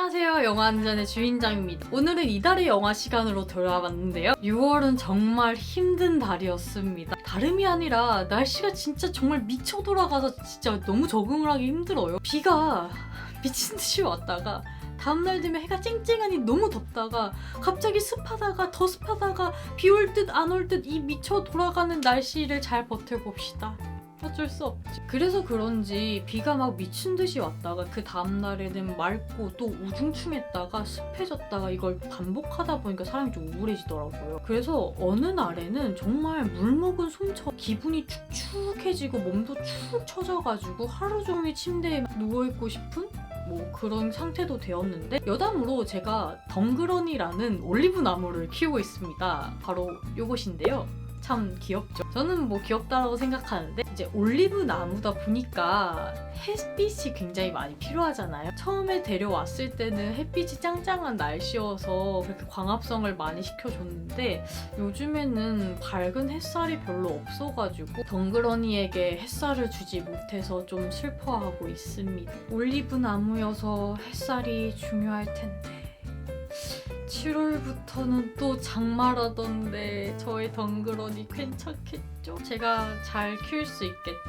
안녕하세요. 영화 한 잔의 주인장입니다. 오늘은 이달의 영화 시간으로 돌아왔는데요. 6월은 정말 힘든 달이었습니다. 다름이 아니라 날씨가 진짜 정말 미쳐 돌아가서 진짜 너무 적응을 하기 힘들어요. 비가 미친 듯이 왔다가 다음날 되면 해가 쨍쨍하니 너무 덥다가 갑자기 습하다가 더 습하다가 비 올 듯 안 올 듯 이 미쳐 돌아가는 날씨를 잘 버텨봅시다. 어쩔 수 없지. 그래서 그런지 비가 막 미친 듯이 왔다가 그 다음날에는 맑고 또 우중충했다가 습해졌다가 이걸 반복하다 보니까 사람이 좀 우울해지더라고요. 그래서 어느 날에는 정말 물 먹은 솜처럼 기분이 축축해지고 몸도 축 처져가지고 하루 종일 침대에 누워있고 싶은 뭐 그런 상태도 되었는데 여담으로 제가 덩그러니라는 올리브 나무를 키우고 있습니다. 바로 요것인데요. 참 귀엽죠? 저는 뭐 귀엽다라고 생각하는데 이제 올리브 나무다 보니까 햇빛이 굉장히 많이 필요하잖아요. 처음에 데려왔을 때는 햇빛이 짱짱한 날씨여서 그렇게 광합성을 많이 시켜줬는데 요즘에는 밝은 햇살이 별로 없어가지고 덩그러니에게 햇살을 주지 못해서 좀 슬퍼하고 있습니다. 올리브 나무여서 햇살이 중요할 텐데 7월부터는 또 장마라던데 저의 덩그러니 괜찮겠죠? 제가 잘 키울 수 있겠죠?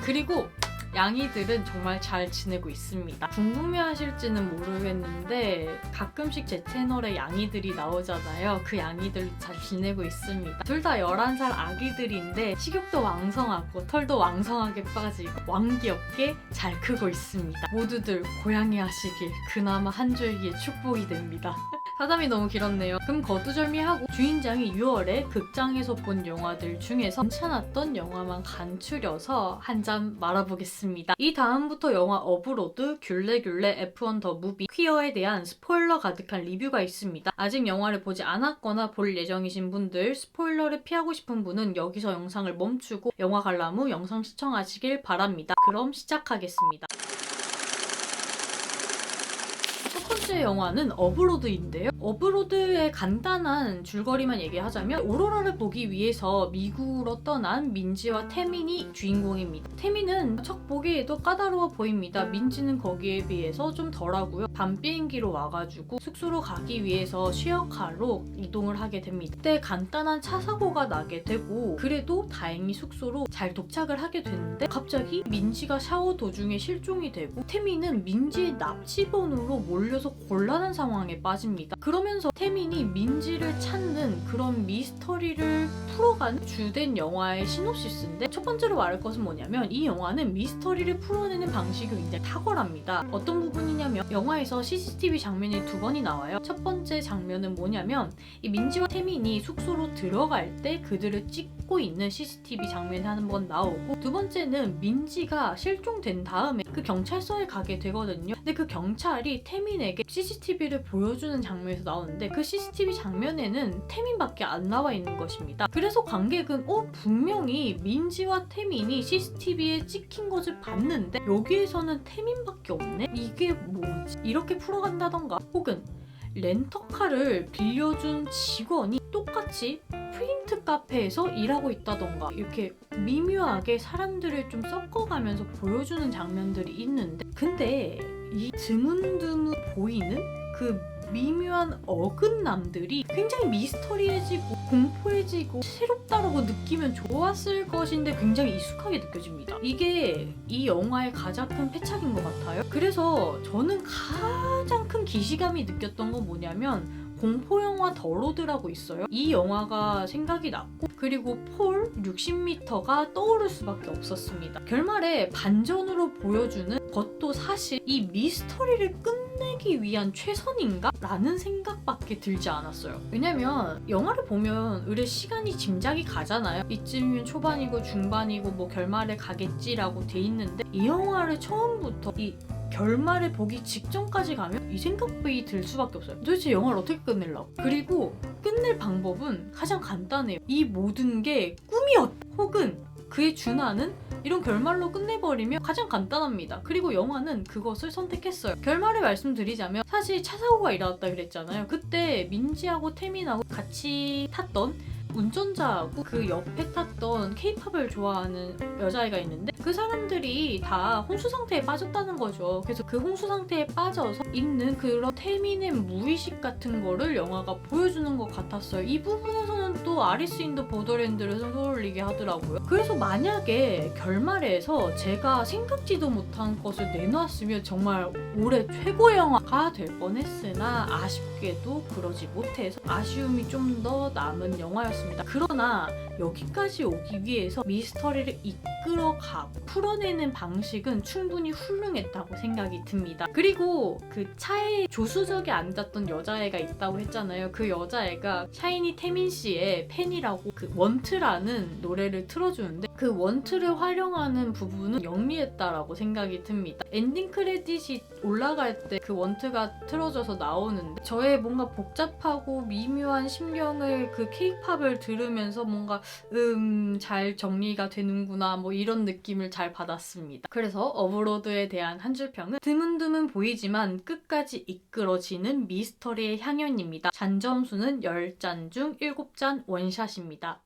그리고 양이들은 정말 잘 지내고 있습니다. 궁금해하실지는 모르겠는데 가끔씩 제 채널에 양이들이 나오잖아요. 그 양이들 잘 지내고 있습니다. 둘 다 11살 아기들인데 식욕도 왕성하고 털도 왕성하게 빠지고 왕귀엽게 잘 크고 있습니다. 모두들 고양이 하시길 그나마 한 줄기의 축복이 됩니다. 사담이 너무 길었네요. 그럼 거두절미하고 주인장이 6월에 극장에서 본 영화들 중에서 괜찮았던 영화만 간추려서 한 잔 말아보겠습니다. 이 다음부터 영화 어브로드, 귤레귤레, F1 더 무비, 퀴어에 대한 스포일러 가득한 리뷰가 있습니다. 아직 영화를 보지 않았거나 볼 예정이신 분들, 스포일러를 피하고 싶은 분은 여기서 영상을 멈추고 영화 관람 후 영상 시청하시길 바랍니다. 그럼 시작하겠습니다. 첫 번째 영화는 어브로드인데요. 어브로드의 간단한 줄거리만 얘기하자면 오로라를 보기 위해서 미국으로 떠난 민지와 태민이 주인공입니다. 태민은 척 보기에도 까다로워 보입니다. 민지는 거기에 비해서 좀 덜하고요. 밤 비행기로 와가지고 숙소로 가기 위해서 쉐어카로 이동을 하게 됩니다. 그때 간단한 차 사고가 나게 되고 그래도 다행히 숙소로 잘 도착을 하게 되는데 갑자기 민지가 샤워 도중에 실종이 되고 태민은 민지의 납치범으로 몰려서 곤란한 상황에 빠집니다. 그러면서 태민이 민지를 찾는 그런 미스터리를 풀어가는 주된 영화의 시놉시스인데 첫 번째로 말할 것은 뭐냐면 이 영화는 미스터리를 풀어내는 방식이 굉장히 탁월합니다. 어떤 부분이냐면 영화에서 CCTV 장면이 두 번이 나와요. 첫 번째 장면은 뭐냐면 이 민지와 태민이 숙소로 들어갈 때 그들을 찍고 있는 CCTV 장면이 한 번 나오고 두 번째는 민지가 실종된 다음에 그 경찰서에 가게 되거든요. 근데 그 경찰이 태민에게 CCTV를 보여주는 장면에서 나오는데 그 CCTV 장면에는 태민밖에 안 나와 있는 것입니다. 그래서 관객은 분명히 민지와 태민이 CCTV에 찍힌 것을 봤는데 여기에서는 태민밖에 없네? 이게 뭐지? 이렇게 풀어간다던가 혹은 렌터카를 빌려준 직원이 똑같이 프린트 카페에서 일하고 있다던가 이렇게 미묘하게 사람들을 좀 섞어가면서 보여주는 장면들이 있는데 근데 이 드문드문 보이는 그 미묘한 어긋남들이 굉장히 미스터리해지고 공포해지고 새롭다라고 느끼면 좋았을 것인데 굉장히 익숙하게 느껴집니다. 이게 이 영화의 가장 큰 패착인 것 같아요. 그래서 저는 가장 큰 기시감이 느꼈던 건 뭐냐면 공포영화 더 로드라고 있어요. 이 영화가 생각이 났고 그리고 폴 60m가 떠오를 수밖에 없었습니다. 결말에 반전으로 보여주는 것도 사실 이 미스터리를 끝내기 위한 최선인가? 라는 생각밖에 들지 않았어요. 왜냐면 영화를 보면 의뢰 시간이 짐작이 가잖아요. 이쯤이면 초반이고 중반이고 뭐 결말에 가겠지라고 돼 있는데 이 영화를 처음부터 이 결말을 보기 직전까지 가면 이 생각이 들 수밖에 없어요. 도대체 영화를 어떻게 끝내려고? 그리고 끝낼 방법은 가장 간단해요. 이 모든 게 꿈이었다 혹은 그에 준하는 이런 결말로 끝내버리면 가장 간단합니다. 그리고 영화는 그것을 선택했어요. 결말을 말씀드리자면 사실 차 사고가 일어났다 그랬잖아요. 그때 민지하고 태민하고 같이 탔던 운전자하고 그 옆에 탔던 케이팝을 좋아하는 여자애가 있는데 그 사람들이 다 혼수 상태에 빠졌다는 거죠. 그래서 그 혼수 상태에 빠져서 있는 그런 태민의 무의식 같은 거를 영화가 보여주는 것 같았어요. 이 부분에서는 또 아리스 인 더 보더랜드를 떠올리게 하더라고요. 그래서 만약에 결말에서 제가 생각지도 못한 것을 내놨으면 정말 올해 최고의 영화가 될 뻔했으나 아쉽게도 그러지 못해서 아쉬움이 좀 더 남은 영화였습니다. 그러나 여기까지 오기 위해서 미스터리를 이끌어가고 풀어내는 방식은 충분히 훌륭했다고 생각이 듭니다. 그리고 그 차에 조수석에 앉았던 여자애가 있다고 했잖아요. 그 여자애가 샤이니 태민 씨의 팬이라고 그 원트라는 노래를 틀어주는데 그 원트를 활용하는 부분은 영리했다라고 생각이 듭니다. 엔딩 크레딧이 올라갈 때 그 원트가 틀어져서 나오는데 저의 뭔가 복잡하고 미묘한 심경을 그 케이팝을 들으면서 뭔가 잘 정리가 되는구나 뭐 이런 느낌을 잘 받았습니다. 그래서 어브로드에 대한 한 줄 평은 드문드문 보이지만 끝까지 이끌어지는 미스터리의 향연입니다. 잔점수는 10잔 중 7잔 원샷입니다.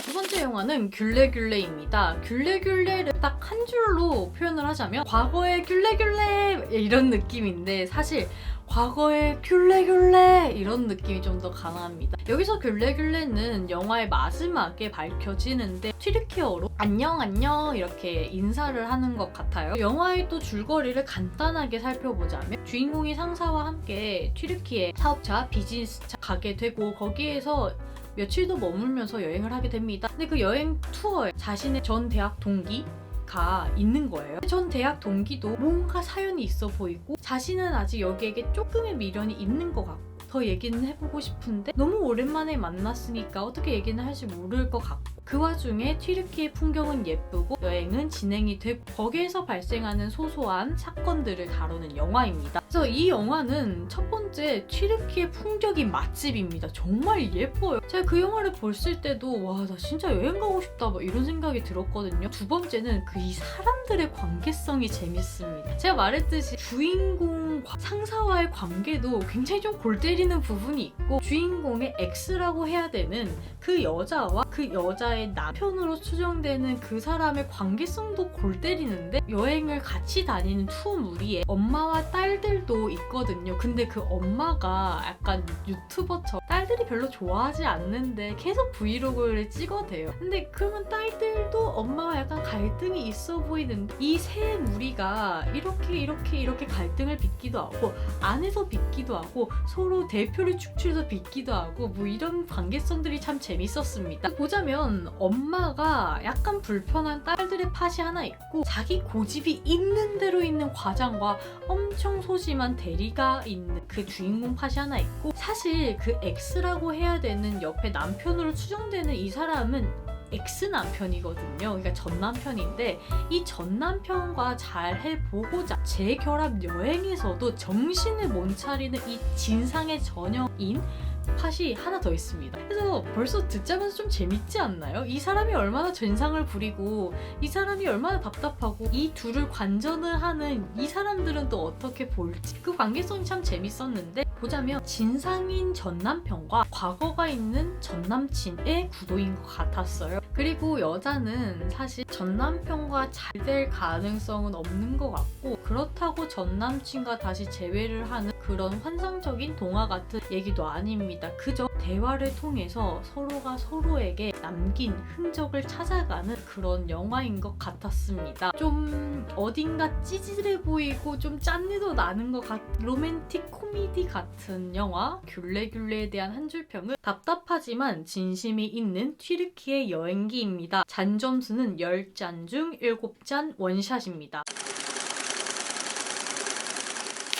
두 번째 영화는 귤레귤레입니다. 귤레귤레를 딱 한 줄로 표현을 하자면 과거의 귤레귤레 이런 느낌인데 사실 과거의 귤레귤레 이런 느낌이 좀 더 강합니다. 여기서 귤레귤레는 영화의 마지막에 밝혀지는데 튀르키어로 안녕 안녕 이렇게 인사를 하는 것 같아요. 영화의 또 줄거리를 간단하게 살펴보자면 주인공이 상사와 함께 튀르키예 사업차 비즈니스차 가게 되고 거기에서 며칠도 머물면서 여행을 하게 됩니다. 근데 그 여행 투어에 자신의 전 대학 동기가 있는 거예요. 전 대학 동기도 뭔가 사연이 있어 보이고 자신은 아직 여기에게 조금의 미련이 있는 것 같고 더 얘기는 해보고 싶은데 너무 오랜만에 만났으니까 어떻게 얘기는 할지 모를 것 같고 그 와중에 튀르키예 풍경은 예쁘고 여행은 진행이 되고 거기에서 발생하는 소소한 사건들을 다루는 영화입니다. 그래서 이 영화는 첫 번째 튀르키예 풍경이 맛집입니다. 정말 예뻐요. 제가 그 영화를 봤을 때도 와 나 진짜 여행 가고 싶다 뭐 이런 생각이 들었거든요. 두 번째는 그 이 사람들의 관계성이 재밌습니다. 제가 말했듯이 주인공과 상사와의 관계도 굉장히 좀 골 때리는 부분이 있고 주인공의 X라고 해야 되는 그 여자와 그 여자의 남편으로 추정되는 그 사람의 관계성도 골 때리는데 여행을 같이 다니는 투어 무리에 엄마와 딸들도 있거든요. 근데 그 엄마가 약간 유튜버처럼 딸들이 별로 좋아하지 않는데 계속 브이로그를 찍어대요. 근데 그러면 딸들도 엄마와 약간 갈등이 있어 보이는데 이 세 무리가 이렇게 갈등을 빚기도 하고 안에서 빚기도 하고 서로 대표를 축출해서 빚기도 하고 뭐 이런 관계성들이 참 재밌었습니다. 보자면 엄마가 약간 불편한 딸들의 팟이 하나 있고 자기 고집이 있는 대로 있는 과장과 엄청 소심한 대리가 있는 그 주인공 팟이 하나 있고 사실 그 X라고 해야 되는 옆에 남편으로 추정되는 이 사람은 X 남편이거든요. 그러니까 전 남편인데 이 전 남편과 잘 해보고자 재결합 여행에서도 정신을 못 차리는 이 진상의 전형인 팟이 하나 더 있습니다. 그래서 벌써 듣자면서 좀 재밌지 않나요? 이 사람이 얼마나 전상을 부리고 이 사람이 얼마나 답답하고 이 둘을 관전을 하는 이 사람들은 또 어떻게 볼지 그 관계성이 참 재밌었는데 보자면 진상인 전남편과 과거가 있는 전남친의 구도인 것 같았어요. 그리고 여자는 사실 전남편과 잘 될 가능성은 없는 것 같고 그렇다고 전남친과 다시 재회를 하는 그런 환상적인 동화 같은 얘기도 아닙니다. 그저 대화를 통해서 서로가 서로에게 남긴 흔적을 찾아가는 그런 영화인 것 같았습니다. 좀 어딘가 찌질해 보이고 좀 짠내도 나는 것 같은 로맨틱 코미디 같은 영화 귤레귤레에 대한 한 줄 평은 답답하지만 진심이 있는 튀르키예 여행기입니다. 잔점수는 10잔 중 7잔 원샷입니다.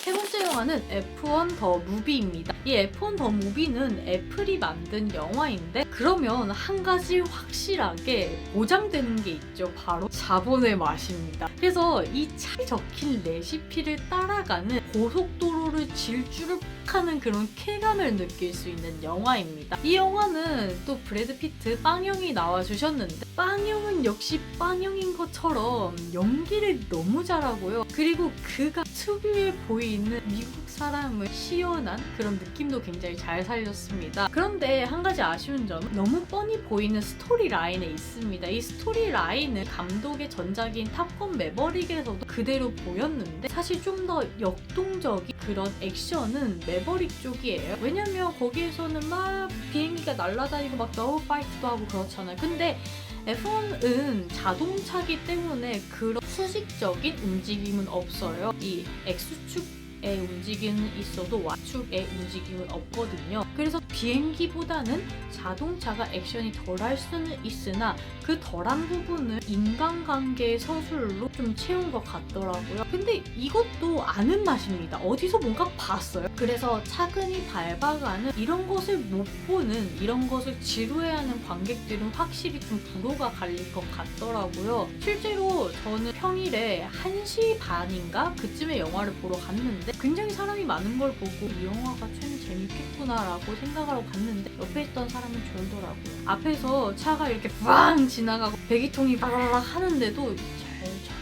세 번째 영화는 F1 더 무비입니다. 이 F1 더 무비는 애플이 만든 영화인데 그러면 한 가지 확실하게 보장되는 게 있죠. 바로 자본의 맛입니다. 그래서 이 차에 적힌 레시피를 따라가는 고속도로를 질주를 하는 그런 쾌감을 느낄 수 있는 영화입니다. 이 영화는 또 브래드 피트 빵형이 나와주셨는데 빵형은 역시 빵형인 것처럼 연기를 너무 잘하고요. 그리고 그가 특유의 보이는 있는 미국 사람의 시원한 그런 느낌도 굉장히 잘 살렸습니다. 그런데 한 가지 아쉬운 점은 너무 뻔히 보이는 스토리 라인에 있습니다. 이 스토리 라인은 감독의 전작인 탑건 매버릭에서도 그대로 보였는데 사실 좀 더 역동적인 그런 액션은 매버릭 쪽이에요. 왜냐면 거기에서는 막 비행기가 날아다니고 막 너무 파이트도 하고 그렇잖아요. 근데 F1은 자동차기 때문에 그런 수직적인 움직임은 없어요. 이 X축의 움직임은 있어도 Y축의 움직임은 없거든요. 그래서 비행기보다는 자동차가 액션이 덜할 수는 있으나 그 덜한 부분을 인간관계의 서술로 좀 채운 것 같더라고요. 근데 이것도 아는 맛입니다. 어디서 뭔가 봤어요. 그래서 차근히 밟아가는 이런 것을 못 보는, 이런 것을 지루해하는 관객들은 확실히 좀 불호가 갈릴 것 같더라고요. 실제로 저는 평일에 1시 반인가? 그쯤에 영화를 보러 갔는데 굉장히 사람이 많은 걸 보고 이 영화가 참 재밌겠구나라고 생각하러 갔는데 옆에 있던 사람은 졸더라고요. 앞에서 차가 이렇게 빵 지나가고 배기통이 바라락 하는데도 잘 자더라고요.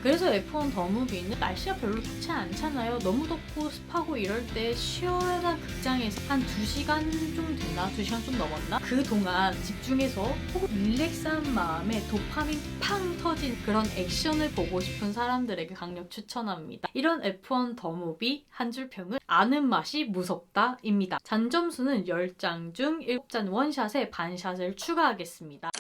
그래서 F1 더 무비는 날씨가 별로 좋지 않잖아요. 너무 덥고 습하고 이럴 때 시원한 극장에서 한 2시간 좀 됐나? 2시간 좀 넘었나? 그동안 집중해서 혹은 릴렉스한 마음에 도파민 팡 터진 그런 액션을 보고 싶은 사람들에게 강력 추천합니다. 이런 F1 더 무비 한 줄 평은 아는 맛이 무섭다 입니다. 잔점수는 10장 중 7잔 원샷에 반샷을 추가하겠습니다.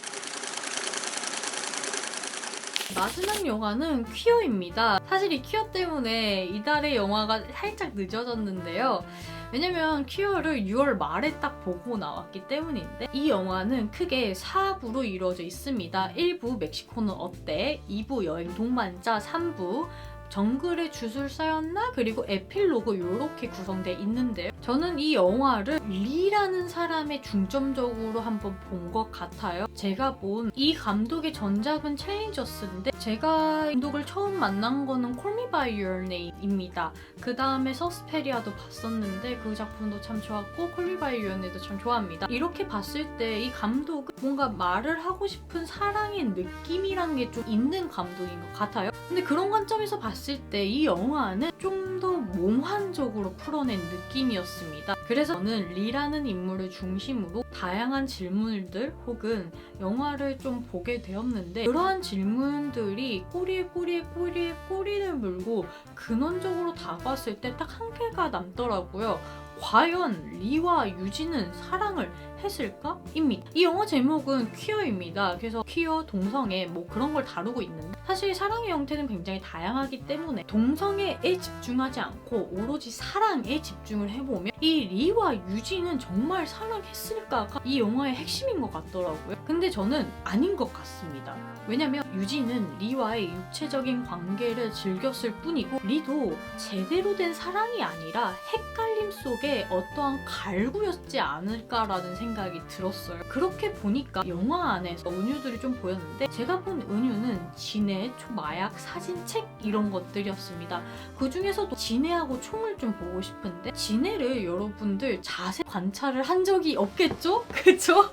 마지막 영화는 퀴어입니다. 사실 이 퀴어 때문에 이달의 영화가 살짝 늦어졌는데요. 왜냐면 퀴어를 6월 말에 딱 보고 나왔기 때문인데 이 영화는 크게 4부로 이루어져 있습니다. 1부 멕시코는 어때? 2부 여행 동반자, 3부 정글의 주술사였나? 그리고 에필로그 이렇게 구성되어 있는데요. 저는 이 영화를 리라는 사람의 중점적으로 한번 본 것 같아요. 제가 본 이 감독의 전작은 챌린저스인데 제가 감독을 처음 만난 거는 Call Me By Your Name입니다. 그 다음에 서스페리아도 봤었는데 그 작품도 참 좋았고 Call Me By Your Name도 참 좋아합니다. 이렇게 봤을 때 이 감독은 뭔가 말을 하고 싶은 사랑의 느낌이라는 게 좀 있는 감독인 것 같아요. 근데 그런 관점에서 봤을 때 이 영화는 좀 더 몽환적으로 풀어낸 느낌이었습니다. 그래서 저는 리라는 인물을 중심으로 다양한 질문들 혹은 영화를 좀 보게 되었는데 그러한 질문들이 꼬리를 물고 근원적으로 다가왔을 때 딱 한 개가 남더라고요. 과연 리와 유진은 사랑을 했을까? 입니다. 이 영화 제목은 퀴어입니다. 그래서 퀴어, 동성애 뭐 그런 걸 다루고 있는데 사실 사랑의 형태는 굉장히 다양하기 때문에 동성애에 집중하지 않고 오로지 사랑에 집중을 해보면 이 리와 유진은 정말 사랑했을까가 이 영화의 핵심인 것 같더라고요. 근데 저는 아닌 것 같습니다. 왜냐면 유진은 리와의 육체적인 관계를 즐겼을 뿐이고 리도 제대로 된 사랑이 아니라 헷갈림 속에 어떠한 갈구였지 않을까라는 생각이 들었어요. 그렇게 보니까 영화 안에서 은유들이 좀 보였는데 제가 본 은유는 진해, 마약, 사진책 이런 것들이었습니다. 그 중에서도 진해하고 총을 좀 보고 싶은데 진해를 여러분들 자세히 관찰을 한 적이 없겠죠? 그쵸?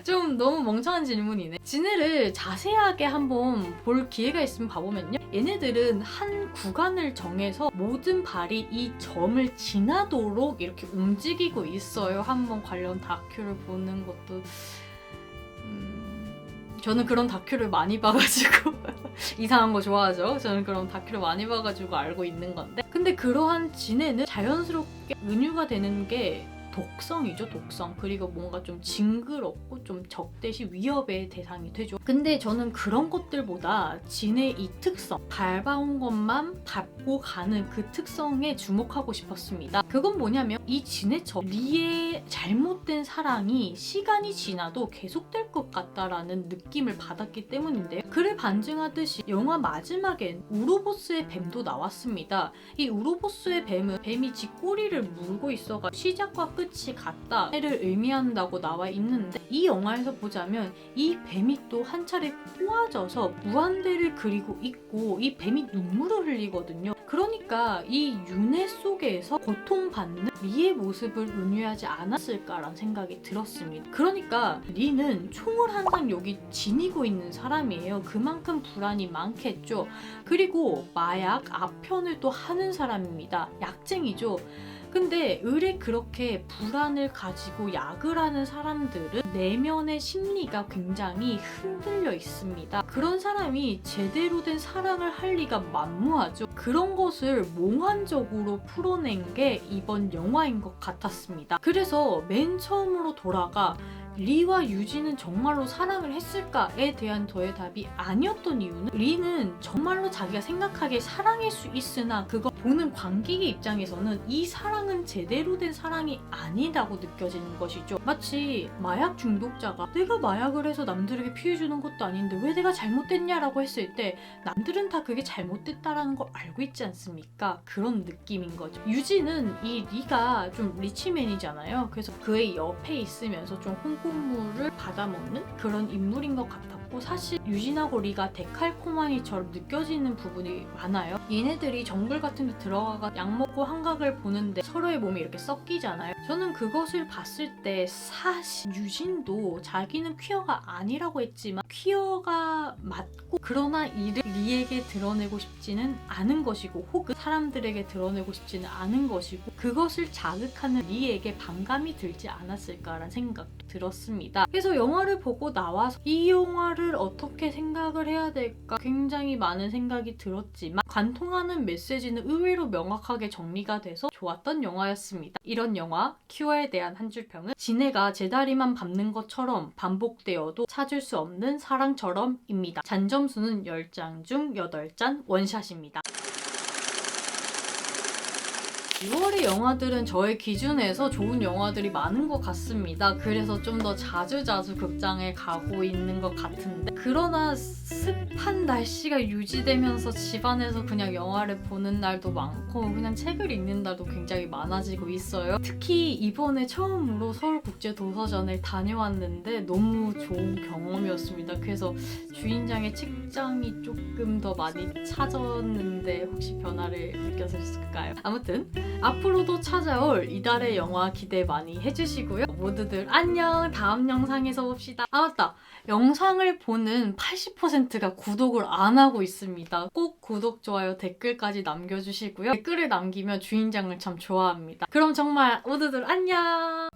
좀 너무 멍청한 질문이네. 진해를 자세하게 한번 볼 기회가 있으면 봐보면요. 얘네들은 한 구간을 정해서 모든 발이 이 점을 지나도록 이렇게 움직이고 있어요. 한번 관련 다큐를 보는 것도 저는 그런 다큐를 많이 봐가지고 이상한 거 좋아하죠. 저는 그런 다큐를 많이 봐가지고 알고 있는 건데 근데 그러한 진해는 자연스럽게 은유가 되는 게 독성이죠, 독성. 그리고 뭔가 좀 징그럽고 좀 적대시 위협의 대상이 되죠. 근데 저는 그런 것들보다 진의 이 특성, 밟아온 것만 밟고 가는 그 특성에 주목하고 싶었습니다. 그건 뭐냐면 이 진해처럼 리의 잘못된 사랑이 시간이 지나도 계속될 것 같다라는 느낌을 받았기 때문인데요. 그를 반증하듯이 영화 마지막엔 우로보스의 뱀도 나왔습니다. 이 우로보스의 뱀은 뱀이 지 꼬리를 물고 있어가 시작과 끝 끝이 같다를 의미한다고 나와 있는데, 이 영화에서 보자면 이 뱀이 또 한 차례 꼬아져서 무한대를 그리고 있고 이 뱀이 눈물을 흘리거든요. 그러니까 이 윤회 속에서 고통받는 리의 모습을 은유하지 않았을까라는 생각이 들었습니다. 그러니까 리는 총을 항상 여기 지니고 있는 사람이에요. 그만큼 불안이 많겠죠. 그리고 마약, 아편을 또 하는 사람입니다. 약쟁이죠. 근데 의뢰 그렇게 불안을 가지고 약을 하는 사람들은 내면의 심리가 굉장히 흔들려 있습니다. 그런 사람이 제대로 된 사랑을 할 리가 만무하죠. 그런 것을 몽환적으로 풀어낸 게 이번 영화인 것 같았습니다. 그래서 맨 처음으로 돌아가 리와 유진은 정말로 사랑을 했을까에 대한 저의 답이 아니었던 이유는, 리는 정말로 자기가 생각하기에 사랑일 수 있으나 그거 보는 관객의 입장에서는 이 사랑은 제대로 된 사랑이 아니라고 느껴지는 것이죠. 마치 마약 중독자가 내가 마약을 해서 남들에게 피해주는 것도 아닌데 왜 내가 잘못됐냐라고 했을 때 남들은 다 그게 잘못됐다라는 걸 알고 있지 않습니까? 그런 느낌인 거죠. 유진은 이 리가 좀 리치맨이잖아요. 그래서 그의 옆에 있으면서 좀 홍콩물을 받아먹는 그런 인물인 것 같았고, 사실 유진하고 리가 데칼코마니처럼 느껴지는 부분이 많아요. 얘네들이 정글 같은 데 들어가가 약 먹고 한각을 보는데 서로의 몸이 이렇게 섞이잖아요. 저는 그것을 봤을 때 사실 유진도 자기는 퀴어가 아니라고 했지만 퀴어가 맞고, 그러나 이를 리에게 드러내고 싶지는 않은 것이고 혹은 사람들에게 드러내고 싶지는 않은 것이고, 그것을 자극하는 리에게 반감이 들지 않았을까라는 생각도 들었습니다. 그래서 영화를 보고 나와서 이 영화를 어떻게 생각을 해야 될까 굉장히 많은 생각이 들었지만 관통하는 메시지는 의외로 명확하게 정리가 돼서 좋았던 영화였습니다. 이런 영화 큐어에 대한 한 줄 평은 지네가 제 다리만 밟는 것처럼 반복되어도 찾을 수 없는 사랑처럼입니다. 잔점수는 10장 중 8장 원샷입니다. 6월의 영화들은 저의 기준에서 좋은 영화들이 많은 것 같습니다. 그래서 좀 더 자주자주 극장에 가고 있는 것 같은데, 그러나 습한 날씨가 유지되면서 집안에서 그냥 영화를 보는 날도 많고 그냥 책을 읽는 날도 굉장히 많아지고 있어요. 특히 이번에 처음으로 서울국제도서전을 다녀왔는데 너무 좋은 경험이었습니다. 그래서 주인장의 책장이 조금 더 많이 찾았는데 혹시 변화를 느꼈을까요? 아무튼 앞으로도 찾아올 이달의 영화 기대 많이 해주시고요. 모두들 안녕! 다음 영상에서 봅시다. 아 맞다! 영상을 보는 80%가 구독을 안 하고 있습니다. 꼭 구독, 좋아요, 댓글까지 남겨주시고요. 댓글을 남기면 주인장을 참 좋아합니다. 그럼 정말 모두들 안녕!